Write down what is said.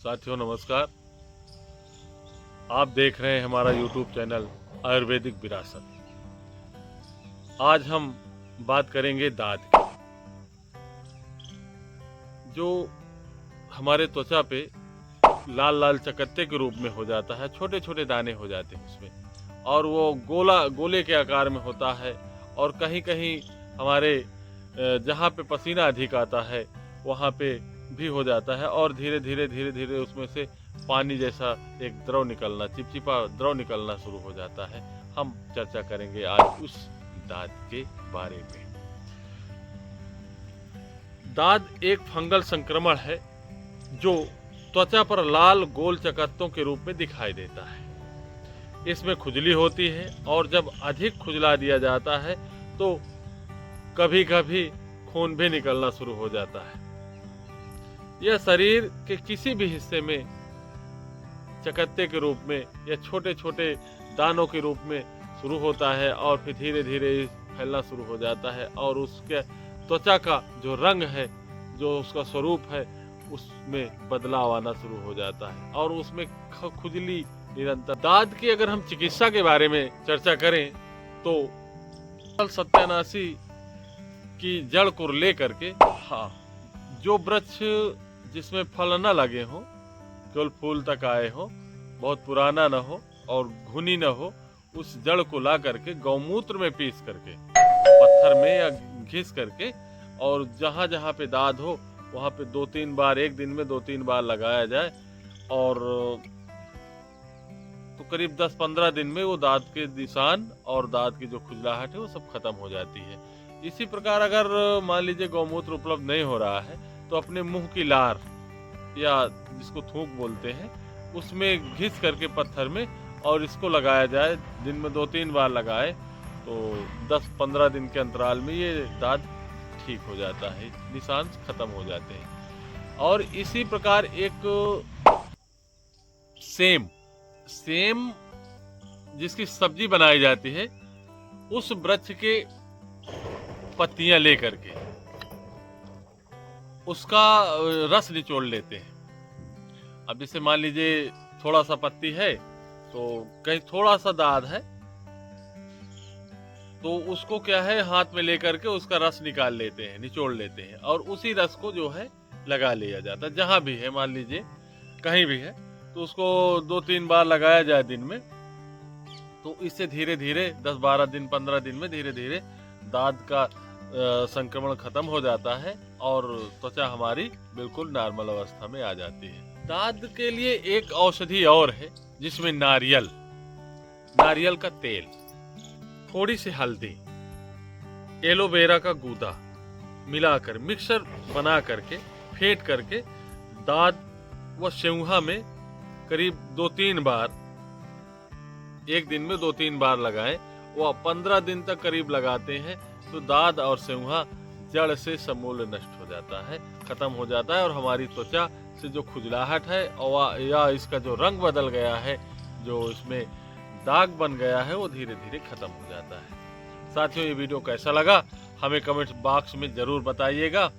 साथियों नमस्कार। आप देख रहे हैं हमारा YouTube चैनल आयुर्वेदिक विरासत। आज हम बात करेंगे दाद की, जो हमारे त्वचा पे लाल लाल चकत्ते के रूप में हो जाता है। छोटे छोटे दाने हो जाते हैं उसमें, और वो गोले के आकार में होता है। और कहीं कहीं हमारे जहाँ पे पसीना अधिक आता है वहाँ पे भी हो जाता है, और धीरे धीरे उसमें से पानी जैसा एक द्रव निकलना, चिपचिपा द्रव निकलना शुरू हो जाता है। हम चर्चा करेंगे आज उस दाद के बारे में। दाद एक फंगल संक्रमण है जो त्वचा पर लाल गोल चकत्तों के रूप में दिखाई देता है। इसमें खुजली होती है, और जब अधिक खुजला दिया जाता है तो कभी कभी खून भी निकलना शुरू हो जाता है। यह शरीर के किसी भी हिस्से में चकत्ते के रूप में या छोटे छोटे दानों के रूप में शुरू होता है, और फिर धीरे धीरे फैलना शुरू हो जाता है। और उसके त्वचा का जो रंग है, जो उसका स्वरूप है, उसमें बदलाव आना शुरू हो जाता है, और उसमें खुजली निरंतर। दाद की अगर हम चिकित्सा के बारे में चर्चा करें तो सत्यानाशी की जड़ को लेकर के, जो वृक्ष जिसमें फल न लगे हो, केवल फूल तक आए हो, बहुत पुराना न हो और घुनी न हो, उस जड़ को ला करके गौमूत्र में पीस करके, पत्थर में या घिस करके, और जहां जहां पे दाद हो वहां पे 2-3 बार, एक दिन में 2-3 बार लगाया जाए, और तो करीब 10-15 दिन में वो दाद के निशान और दाद की जो खुजलाहट है वो सब खत्म हो जाती है। इसी प्रकार अगर मान लीजिए गौमूत्र उपलब्ध नहीं हो रहा है तो अपने मुंह की लार, या जिसको थूक बोलते हैं, उसमें घिस करके पत्थर में, और इसको लगाया जाए, दिन में 2-3 बार लगाए तो 10-15 दिन के अंतराल में ये दाद ठीक हो जाता है, निशान खत्म हो जाते हैं। और इसी प्रकार एक सेम जिसकी सब्जी बनाई जाती है, उस वृक्ष के पत्तियां लेकर के उसका रस निचोड़ लेते हैं। अब जैसे मान लीजिए थोड़ा सा पत्ती है तो कहीं थोड़ा सा दाद है, तो उसको क्या है, हाथ में लेकर के उसका रस निकाल लेते हैं, निचोड़ लेते हैं, और उसी रस को जो है लगा लिया जाता है। जहां भी है, मान लीजिए कहीं भी है, तो उसको 2-3 बार लगाया जाए दिन में, तो इससे धीरे धीरे 10-12 दिन, 15 दिन में धीरे धीरे दाद का संक्रमण खत्म हो जाता है, और त्वचा हमारी बिल्कुल नॉर्मल अवस्था में आ जाती है। दाद के लिए एक औषधि और है, जिसमें नारियल का तेल, थोड़ी सी हल्दी, एलोवेरा का गूदा मिलाकर मिक्सर बना करके, फेंट करके दाद व सेवहा में करीब 2-3 बार, एक दिन में 2-3 बार लगाएं। वो 15 दिन तक करीब लगाते हैं तो दाद और सेवहा जड़ से समूल नष्ट हो जाता है, खत्म हो जाता है, और हमारी त्वचा से जो खुजलाहट है और या इसका जो रंग बदल गया है, जो इसमें दाग बन गया है, वो धीरे धीरे खत्म हो जाता है। साथियों, ये वीडियो कैसा लगा हमें कमेंट बॉक्स में जरूर बताइएगा।